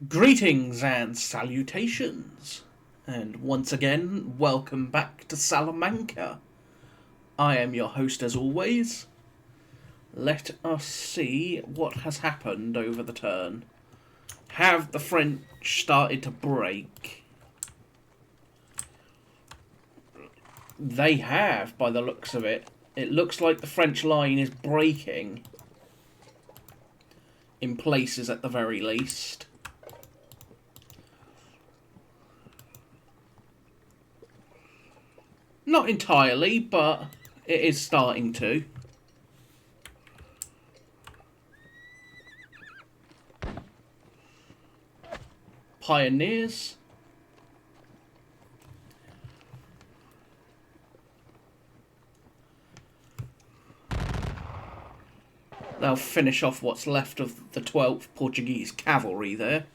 Greetings and salutations, and once again, welcome back to Salamanca. I am your host as always. Let us see what has happened over the turn. Have the French started to break? They have, by the looks of it. It looks like the French line is breaking. In places at the very least. Not entirely, but it is starting to. Pioneers. They'll finish off what's left of the 12th Portuguese cavalry there.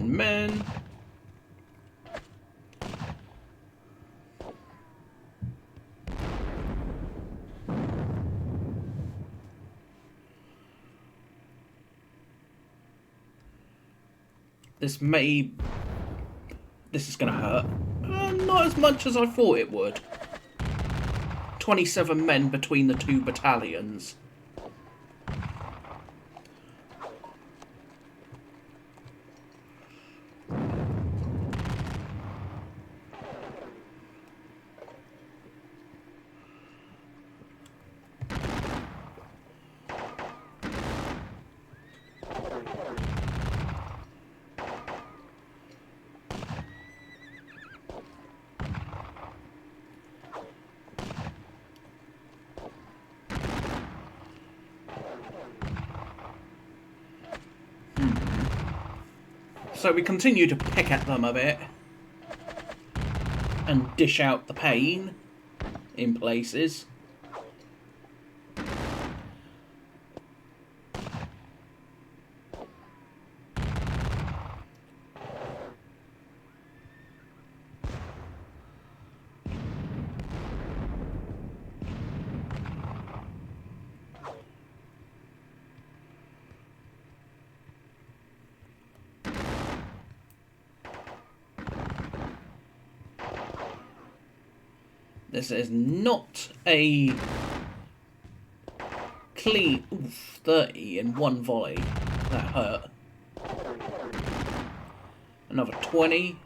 Men. This is gonna hurt. Not as much as I thought it would. 27 men between the two battalions. So we continue to pick at them a bit and dish out the pain in places. This is not a clean 30 in one volley. That hurt. Another 20.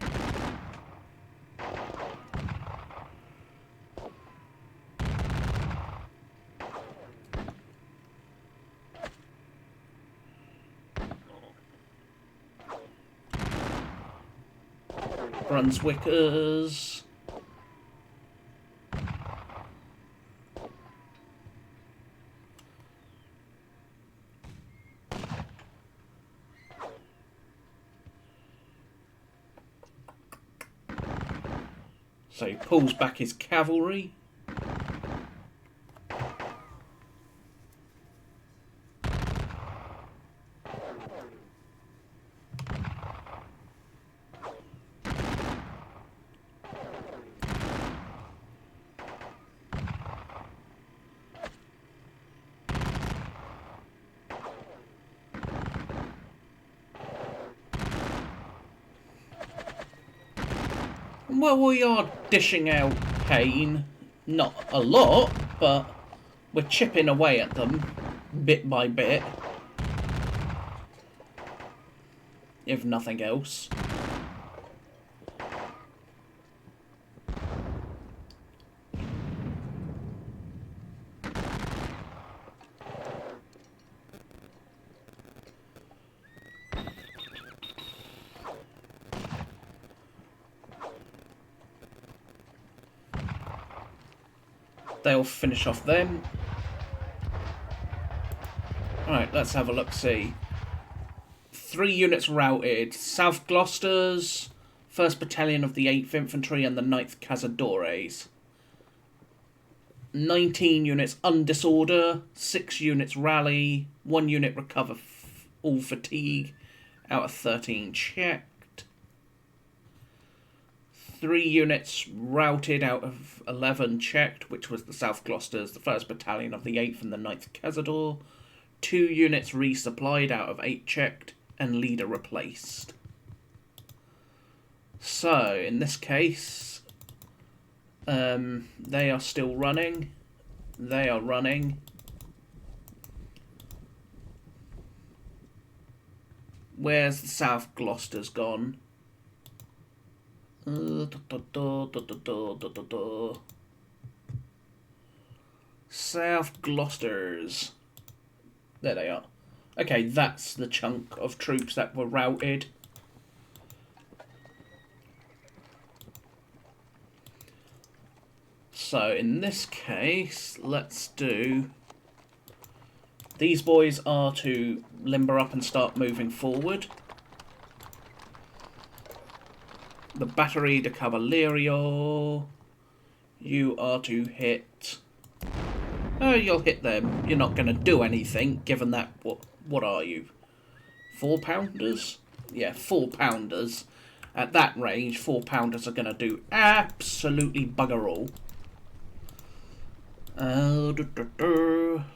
Brunswickers. So he pulls back his cavalry. Well, we are dishing out pain. Not a lot, but we're chipping away at them bit by bit. If nothing else. They'll finish off them. Alright, let's have a look-see. 3 units routed. South Gloucesters, 1st Battalion of the 8th Infantry and the 9th Cazadores. 19 units undisorder, 6 units rally, 1 unit recover all fatigue out of 13 checked. 3 units routed out of 11 checked, which was the South Gloucesters, the 1st Battalion of the 8th and the 9th Cazador. 2 units resupplied out of 8 checked, and leader replaced. So, in this case, they are still running. They are running. Where's the South Gloucesters gone? South Gloucesters. There they are. Okay, that's the chunk of troops that were routed. So, in this case, let's do... These boys are to limber up and start moving forward. The Battery de Cavalerio. You are to hit... Oh, you'll hit them. You're not going to do anything, given that... What are you? 4-pounders? Yeah, 4-pounders. At that range, 4-pounders are going to do absolutely bugger all.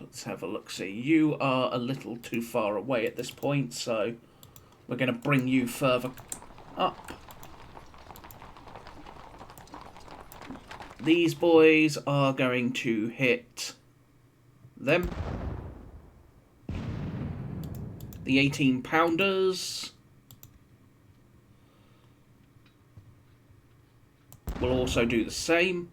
Let's have a look-see. You are a little too far away at this point, so we're going to bring you further up. These boys are going to hit them. The 18-pounders will also do the same.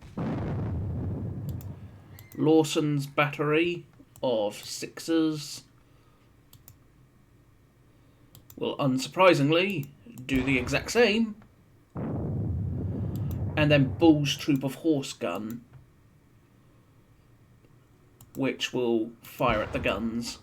Lawson's battery of 6s will unsurprisingly do the exact same. And then Bull's troop of horse gun, which will fire at the guns.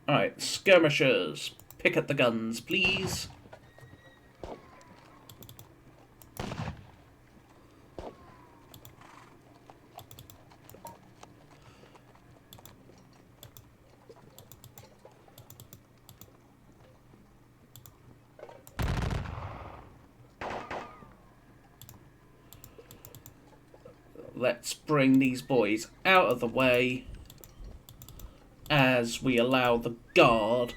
Alright, skirmishers, pick at the guns, please. Let's bring these boys out of the way as we allow the guard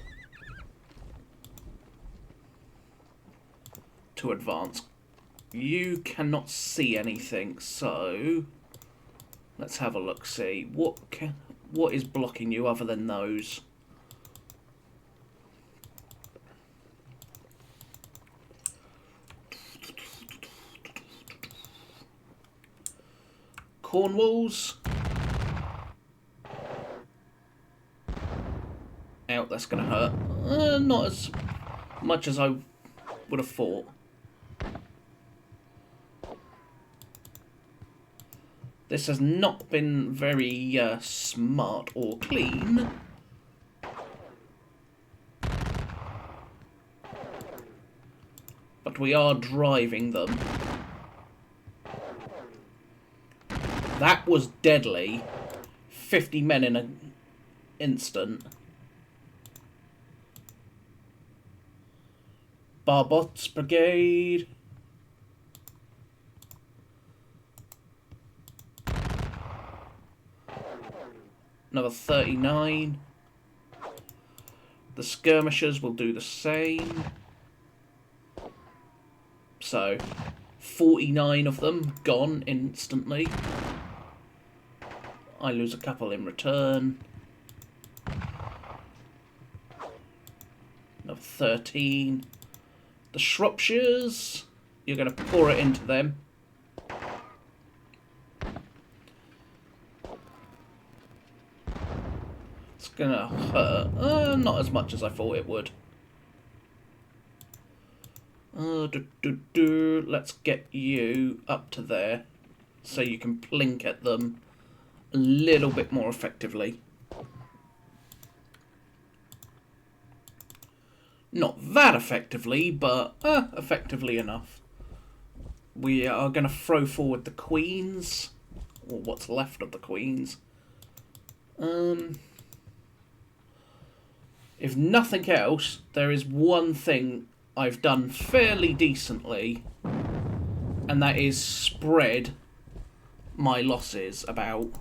to advance. You cannot see anything, so let's have a look-see. What is blocking you other than those? Cornwalls. Out, that's going to hurt. Not as much as I would have thought. This has not been very smart or clean. But we are driving them. That was deadly. 50 men in an instant. Barbot's brigade. Another 39. The skirmishers will do the same. So, 49 of them gone instantly. I lose a couple in return. Another 13. The Shropshires, you're going to pour it into them. It's gonna hurt. Not as much as I thought it would. Let's get you up to there so you can plink at them a little bit more effectively. Not that effectively, but effectively enough. We are going to throw forward the queens, or what's left of the queens. If nothing else, there is one thing I've done fairly decently, and that is spread my losses about.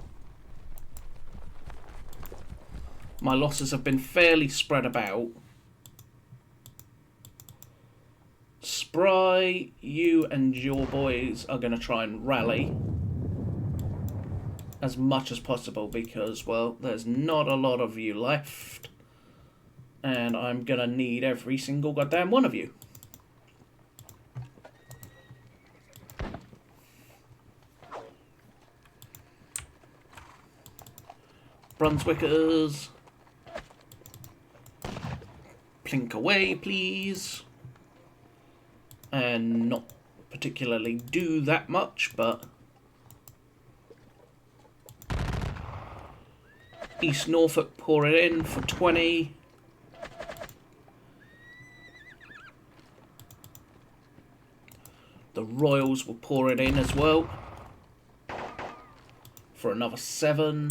My losses have been fairly spread about. Spry, you and your boys are going to try and rally as much as possible because, well, there's not a lot of you left. And I'm going to need every single goddamn one of you. Brunswickers. Plink away, please. And not particularly do that much, but East Norfolk pour it in for 20. The Royals will pour it in as well for another 7.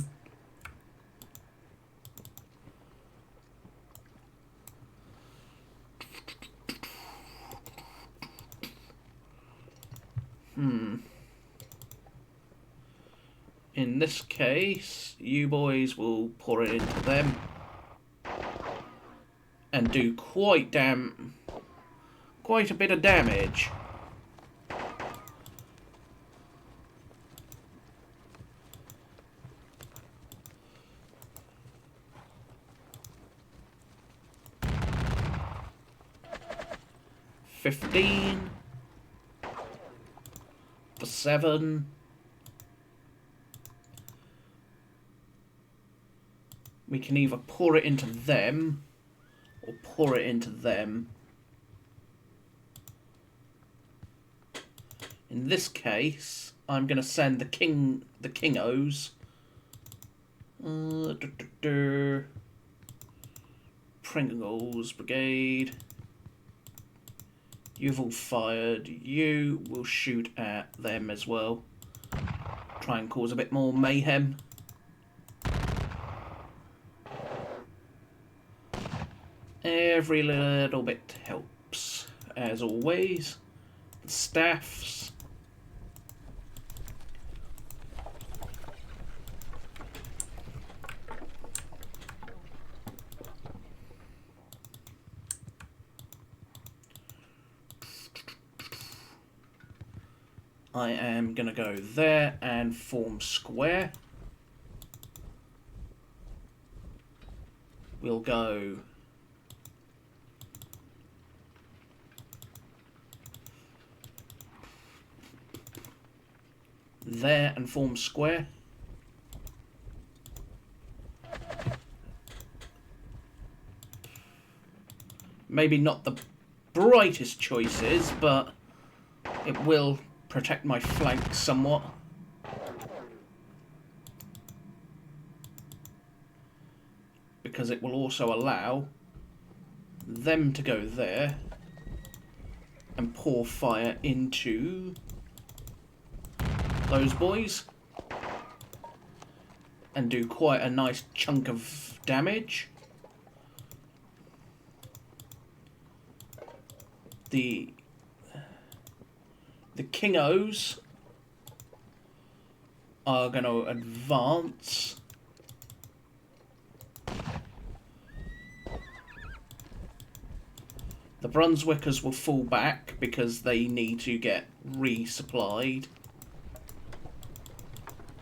In this case, you boys will pour it into them and do quite a bit of damage. $15 for 7. We can either pour it into them or pour it into them. In this case, I'm going to send the Kingos. Pringles Brigade. You've all fired. You will shoot at them as well. Try and cause a bit more mayhem. Every little bit helps, as always. The staffs. I am going to go there and form square. We'll go there and form square. Maybe not the brightest choices, but it will protect my flank somewhat. Because it will also allow them to go there and pour fire into those boys and do quite a nice chunk of damage. The Kingos are going to advance. The Brunswickers will fall back because they need to get resupplied,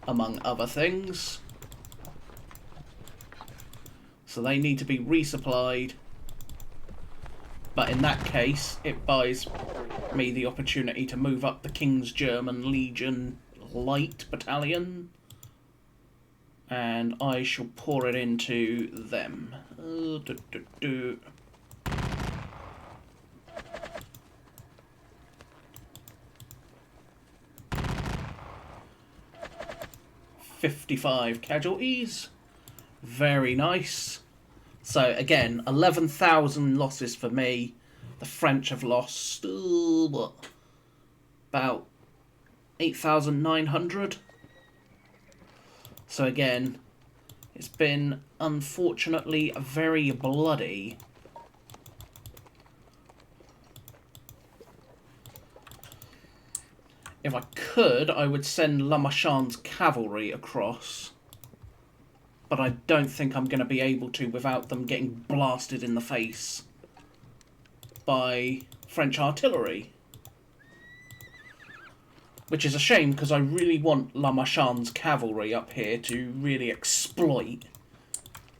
among other things. So they need to be resupplied. But in that case, it buys me the opportunity to move up the King's German Legion Light Battalion and I shall pour it into them. 55 casualties. Very nice. So again, 11,000 losses for me. The French have lost, what? About 8,900. So again, it's been, unfortunately, very bloody. If I could, I would send La Marchand's cavalry across. But I don't think I'm going to be able to without them getting blasted in the face by French artillery. Which is a shame, because I really want La Marchand's cavalry up here to really exploit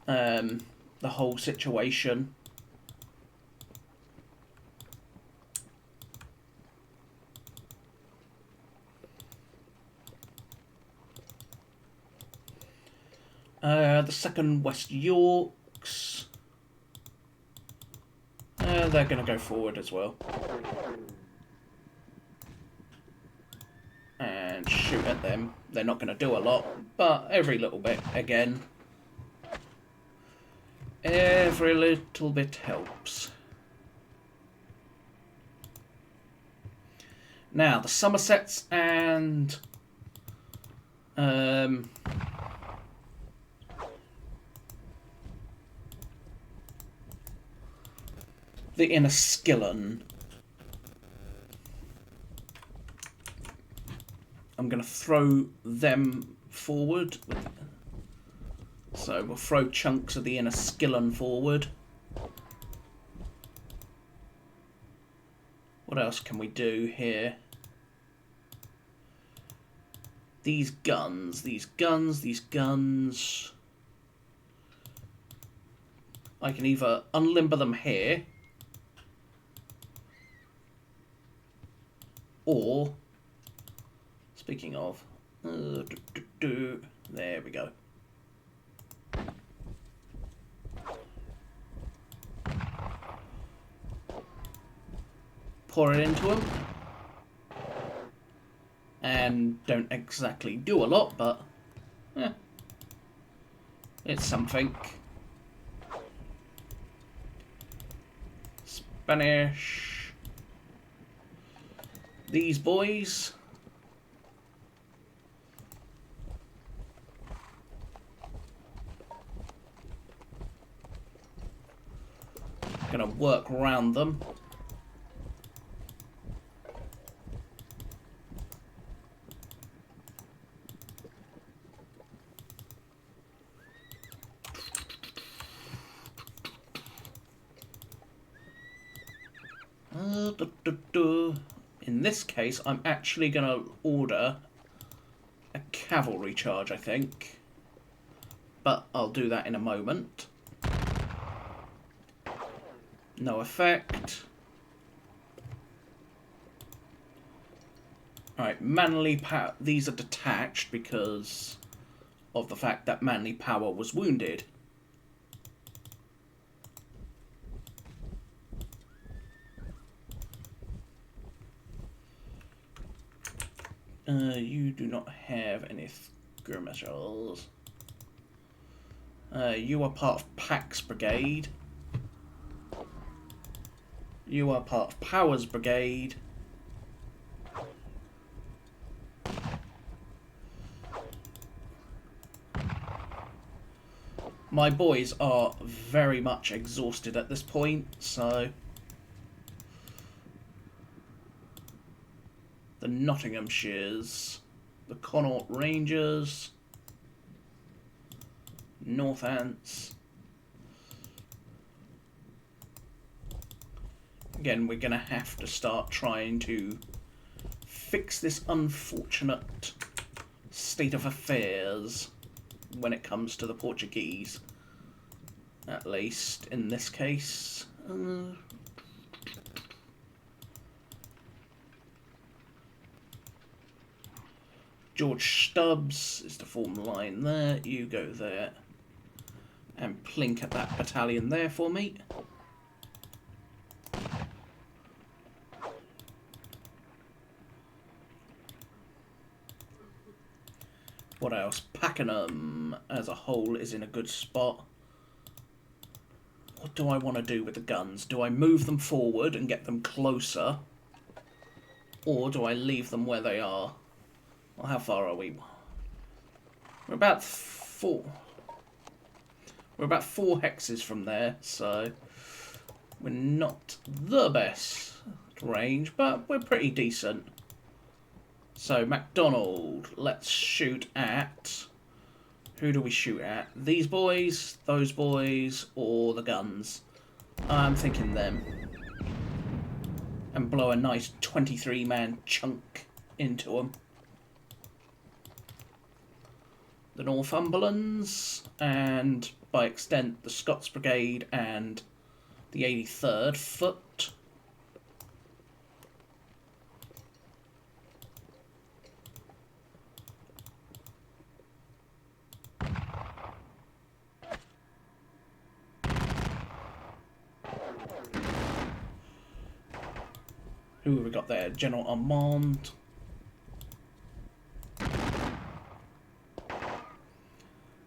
the whole situation. The second West Yorks. They're going to go forward as well. And shoot at them. They're not going to do a lot, but every little bit, again. Every little bit helps. Now, the Somersets and the Inniskillen. I'm going to throw them forward. So we'll throw chunks of the Inniskillen forward. What else can we do here? These guns, these guns, these guns. I can either unlimber them here, or, speaking of, there we go. Pour it into them. And don't exactly do a lot, but it's something. Spanish. These boys. Gonna work around them. In this case, I'm actually going to order a cavalry charge, I think. But I'll do that in a moment. No effect. Alright, Manly Power. These are detached because of the fact that Manly Power was wounded. You do not have any skirmishers. You are part of Pack's brigade. You are part of Power's brigade. My boys are very much exhausted at this point, so the Nottinghamshires, the Connaught Rangers, Northants. Again, we're going to have to start trying to fix this unfortunate state of affairs when it comes to the Portuguese, at least in this case. George Stubbs is to form the line there. You go there. And plink at that battalion there for me. What else? Pakenham as a whole is in a good spot. What do I want to do with the guns? Do I move them forward and get them closer? Or do I leave them where they are? Well, how far are we? We're about 4. We're about 4 hexes from there, so we're not the best range, but we're pretty decent. So, MacDonald, let's shoot at... Who do we shoot at? These boys, those boys, or the guns? I'm thinking them. And blow a nice 23-man chunk into them. The Northumberlands, and by extent the Scots Brigade and the 83rd Foot. Who have we got there? General Armand.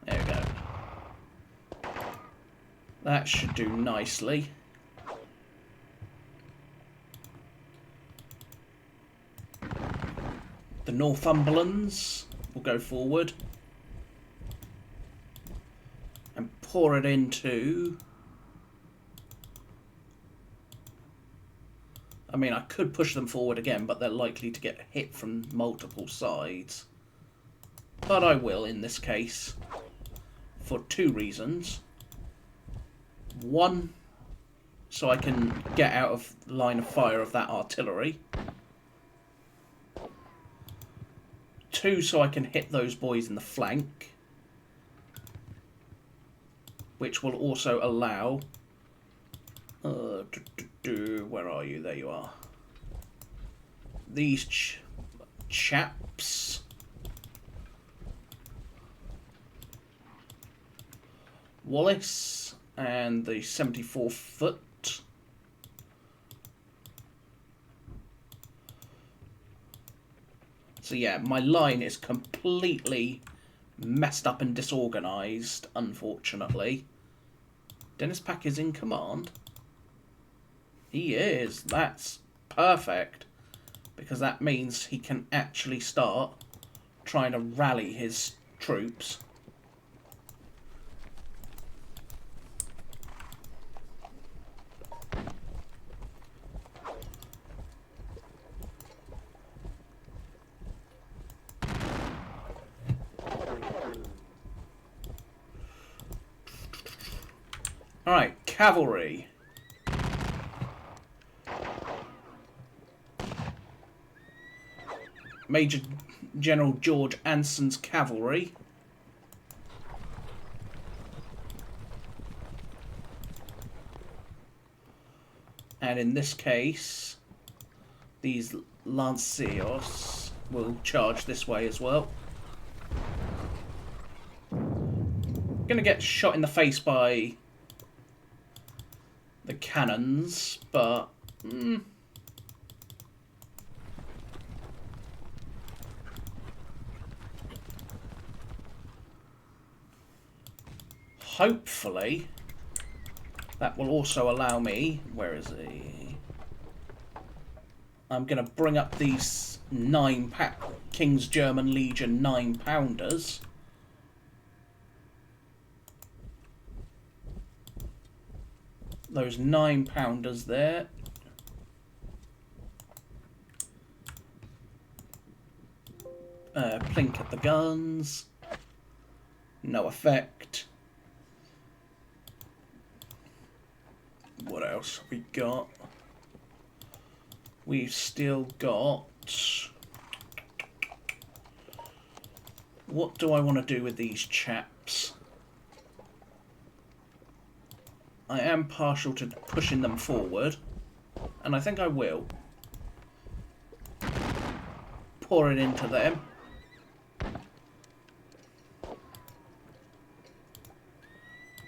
There we go. That should do nicely. The Northumberlands will go forward. And pour it into... I mean, I could push them forward again, but they're likely to get hit from multiple sides. But I will in this case, for 2 reasons. 1, so I can get out of line of fire of that artillery. 2, so I can hit those boys in the flank. Which will also allow... where are you? There you are. These chaps. Wallace and the 74 Foot. So yeah, my line is completely messed up and disorganised, unfortunately. Dennis Pack is in command. He is. That's perfect. Because that means he can actually start trying to rally his troops. Alright, cavalry. Major General George Anson's cavalry. And in this case, these Lanciers will charge this way as well. Gonna get shot in the face by the cannons, but... hopefully, that will also allow me... Where is he? I'm going to bring up these King's German Legion 9-pounders. Those 9-pounders there. Plink at the guns. No effect. What else have we got? We've still got... What do I want to do with these chaps? I am partial to pushing them forward, and I think I will. Pour it into them.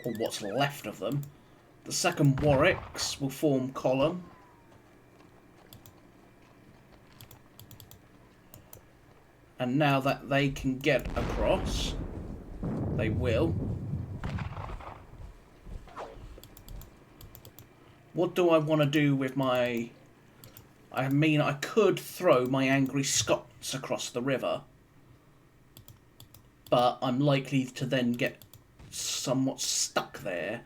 or what's left of them. The second Warwicks will form column. And now that they can get across, they will. What do I want to do with my... I mean, I could throw my angry Scots across the river. But I'm likely to then get somewhat stuck there.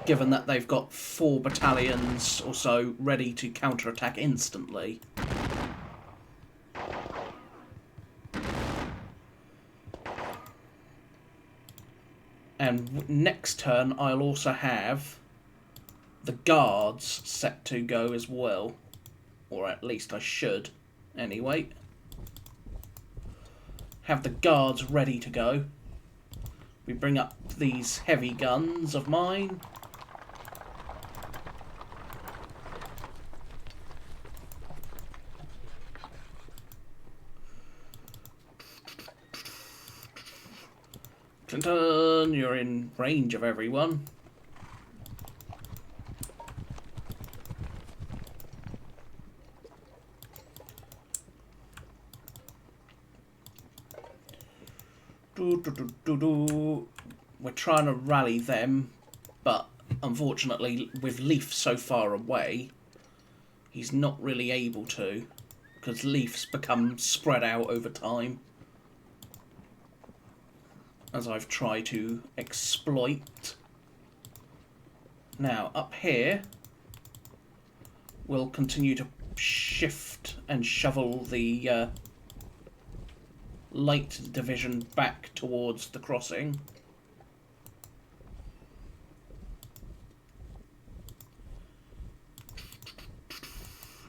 Given that they've got 4 battalions or so ready to counterattack instantly. And next turn I'll also have the guards set to go as well. Or at least I should, anyway. Have the guards ready to go. We bring up these heavy guns of mine. Clinton, you're in range of everyone. We're trying to rally them, but unfortunately with Leaf so far away, he's not really able to, because Leaf's become spread out over time, as I've tried to exploit. Now up here we'll continue to shift and shovel the light division back towards the crossing.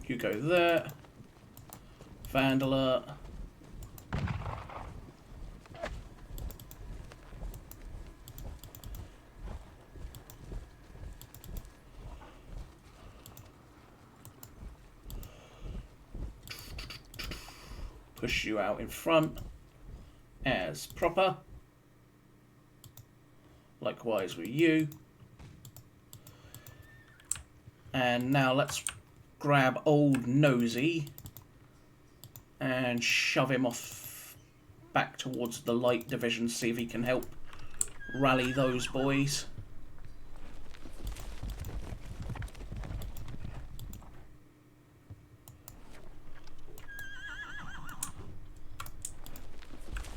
You go there. Vandaler. Push you out in front as proper. Likewise with you. And now let's grab old Nosy and shove him off back towards the light division, see if he can help rally those boys.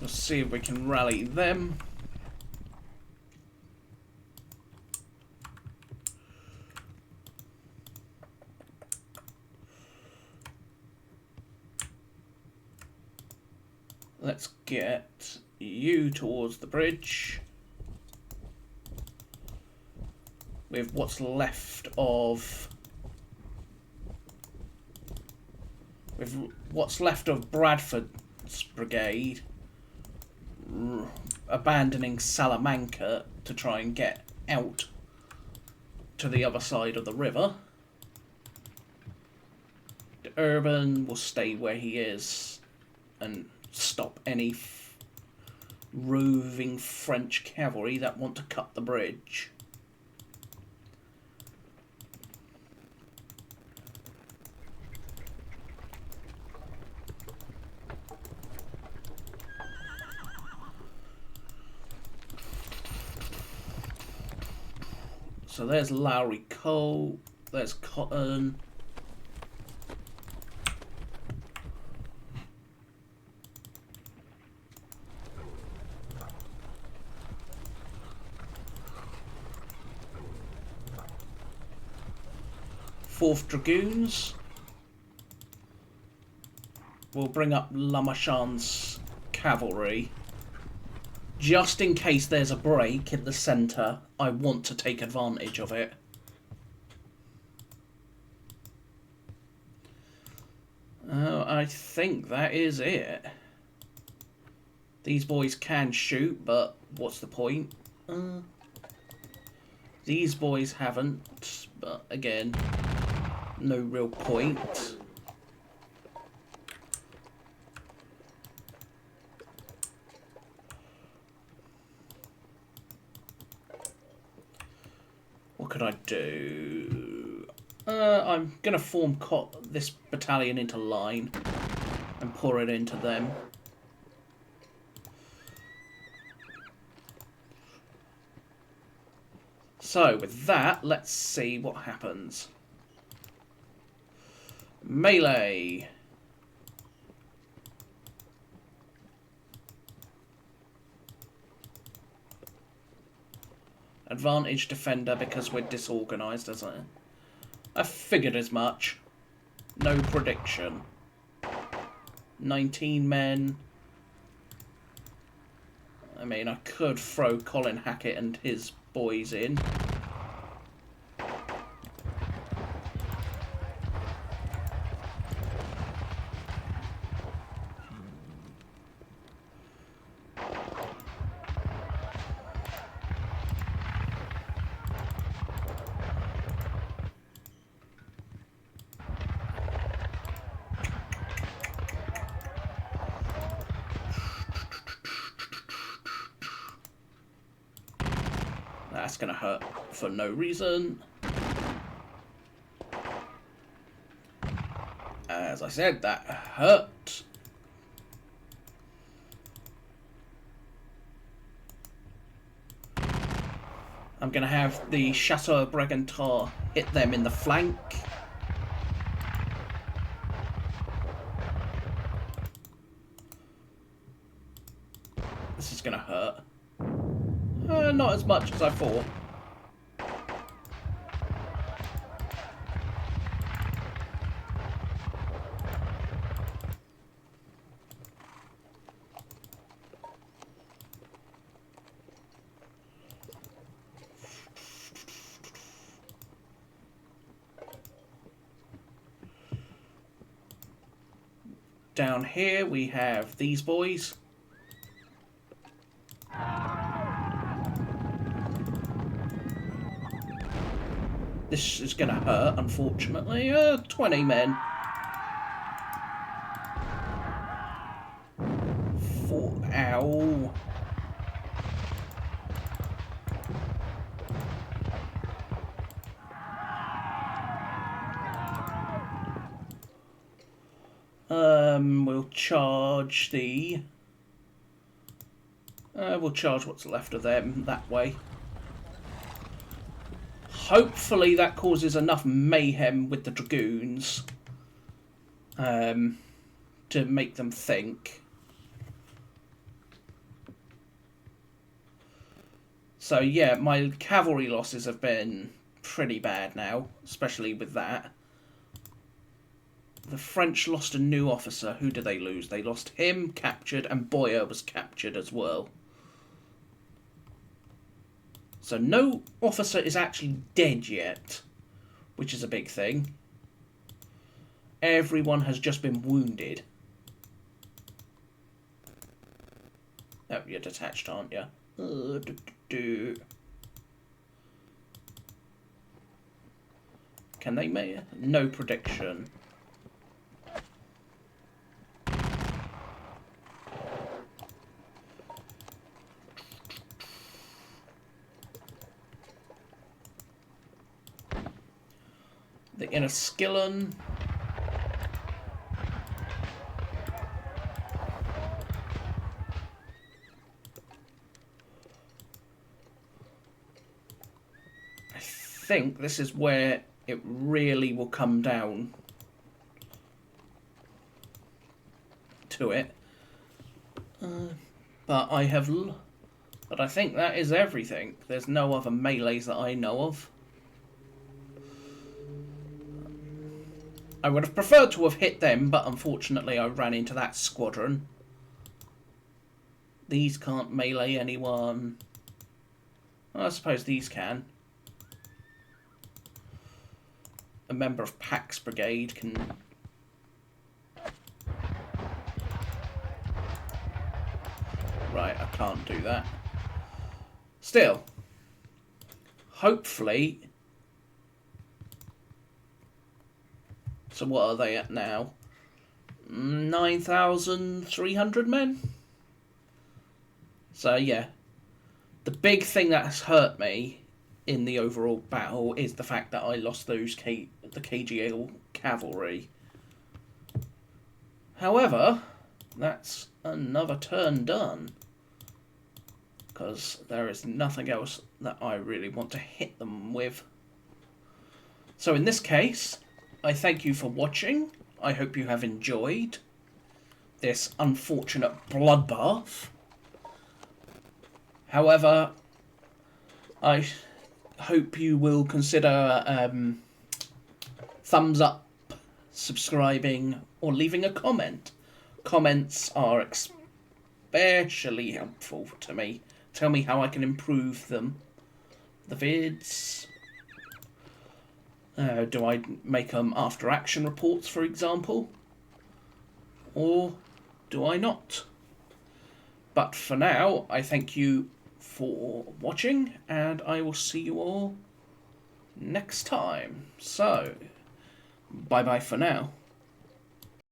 Let's see if we can rally them. Let's get you towards the bridge. With what's left of... Bradford's brigade abandoning Salamanca to try and get out to the other side of the river. The Urban will stay where he is and stop any roving French cavalry that want to cut the bridge. So there's Lowry Cole, there's Cotton. Fourth Dragoons will bring up Lamachan's cavalry. Just in case there's a break in the centre, I want to take advantage of it. I think that is it. These boys can shoot, but what's the point? These boys haven't, but again, no real point. What could I do? I'm going to form this battalion into line and pour it into them. So, with that, let's see what happens. Melee. Advantage defender because we're disorganised, isn't it? I figured as much. No prediction. 19 men. I mean, I could throw Colin Hackett and his boys in. That's going to hurt for no reason. As I said, that hurt. I'm going to have the Chateau Bregentar hit them in the flank. This is going to hurt. Not as much as I thought. Down here we have these boys. This is going to hurt, unfortunately. 20 men. 4. Ow. We'll charge the... we'll charge what's left of them that way. Hopefully that causes enough mayhem with the dragoons to make them think. So yeah, my cavalry losses have been pretty bad now, especially with that. The French lost a new officer. Who did they lose? They lost him, captured, and Boyer was captured as well. So no officer is actually dead yet, which is a big thing. Everyone has just been wounded. Oh, you're detached, aren't you? Can they make no prediction? The Inniskillen. I think this is where it really will come down to it. But I think that is everything. There's no other melees that I know of. I would have preferred to have hit them, but unfortunately I ran into that squadron. These can't melee anyone. I suppose these can. A member of Pax Brigade can... Right, I can't do that. Still, hopefully... So what are they at now? 9,300 men? So yeah. The big thing that has hurt me in the overall battle is the fact that I lost the KGL cavalry. However, that's another turn done, because there is nothing else that I really want to hit them with. So in this case, I thank you for watching. I hope you have enjoyed this unfortunate bloodbath. However, I hope you will consider thumbs up, subscribing, or leaving a comment. Comments are especially helpful to me. Tell me how I can improve them. The vids. Do I make them after action reports, for example? Or do I not? But for now, I thank you for watching, and I will see you all next time. So, bye bye for now.